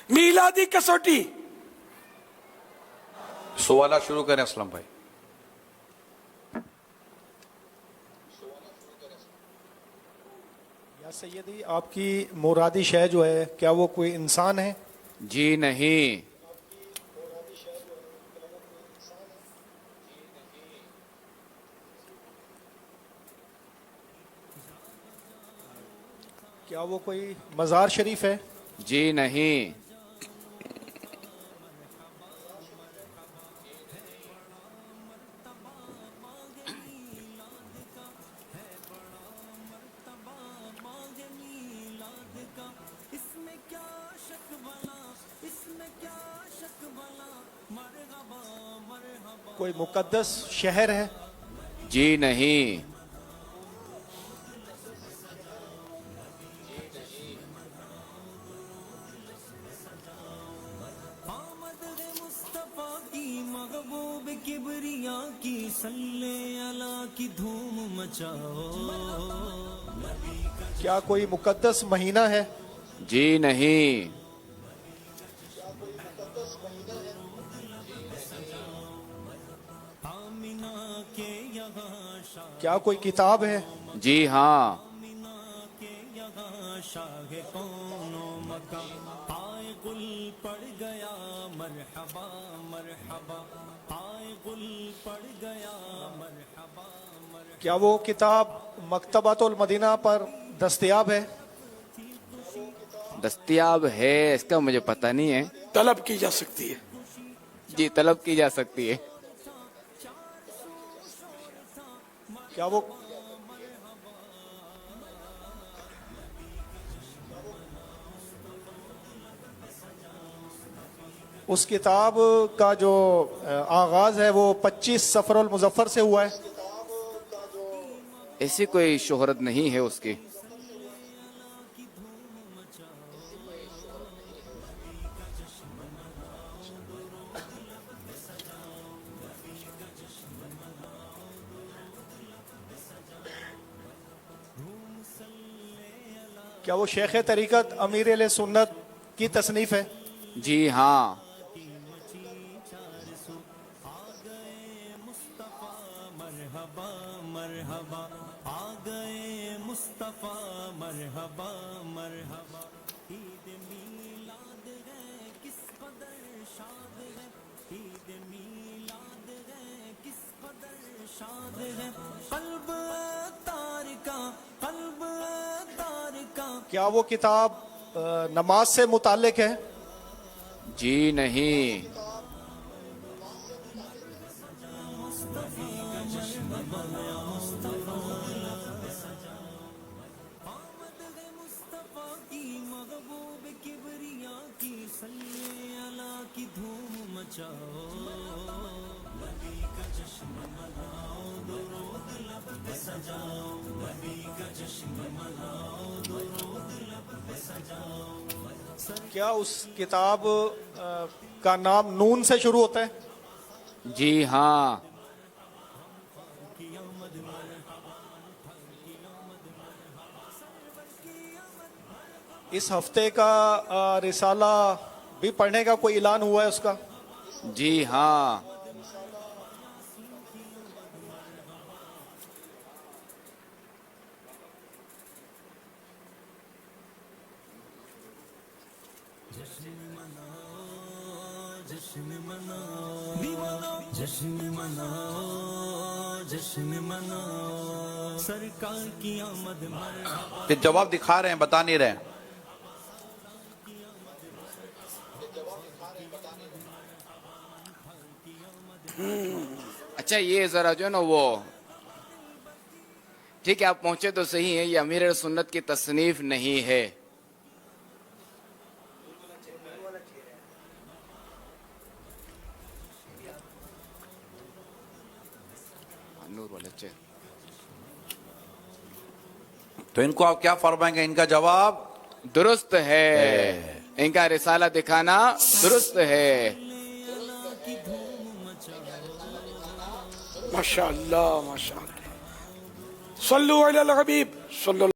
میلادی کسوٹی. سوالات شروع کریں اسلم بھائی. یا سیدی، آپ کی مرادی شے جو ہے کیا وہ کوئی انسان ہے؟ جی نہیں. کیا وہ کوئی مزار شریف ہے؟ جی نہیں. کوئی مقدس شہر ہے؟ جی نہیں. محبوب کبریا کی صلی اللہ کی دھوم مچاؤ. کیا کوئی مقدس مہینہ ہے؟ جی نہیں. آمینہ کے یہاں شاہ کیا کوئی کتاب ہے؟ جی ہاں. کے یہاں شاہ کون و مکان. آئے گل پڑ گیا مرحبا مرحبا. آئے گل پڑ گیا مرحبا مرحبا. کیا وہ کتاب مکتبۃ المدینہ پر دستیاب ہے؟ دستیاب ہے اس کا مجھے پتہ نہیں ہے. طلب کی جا سکتی ہے. جی طلب کی جا سکتی ہے. کیا وہ اس کتاب کا جو آغاز ہے وہ 25 صفر المظفر سے ہوا ہے؟ ایسی کوئی شہرت نہیں ہے اس کی. کیا وہ شیخ طریقت امیر علیہ سنت کی تصنیف ہے؟ جی ہاں. مرحبا مرحبا. آ گئے مصطفیٰ مرحبا مرحبا. عید میلاد ہے کس قدر شاد ہے. عید میلاد ہے کس قدر شاد ہے. قلب تارکا قلب تارکا. کیا وہ کتاب نماز سے متعلق ہے؟ جی نہیں. مصطفیٰ کی محبوب کبریا کی صلی اللہ کی دھوم مچاؤ. نبی کا جشن مناؤ درود لب پہ سجاؤ. نبی کا جشن مناؤ درود لب پہ سجاؤ. کیا اس کتاب کا نام نون سے شروع ہوتا ہے؟ جی ہاں. اس ہفتے کا رسالہ بھی پڑھنے کا کوئی اعلان ہوا ہے اس کا؟ جی ہاں. جشن مناؤ جشن مناؤ جشن مناؤ. سرکار کی آمد مرحبا. یہ جواب دکھا رہے ہیں بتا نہیں رہے ہیں. اچھا یہ ذرا جو ہے نا وہ ٹھیک ہے آپ پہنچے تو صحیح ہے. یہ امیر سنت کی تصنیف نہیں ہے. نور والے چہرے. تو ان کو آپ کیا فرمائیں گے؟ ان کا جواب درست ہے. ان کا رسالہ دکھانا درست ہے. ماشاء اللہ ماشاء اللہ. صلو علی الحبیب صلی اللہ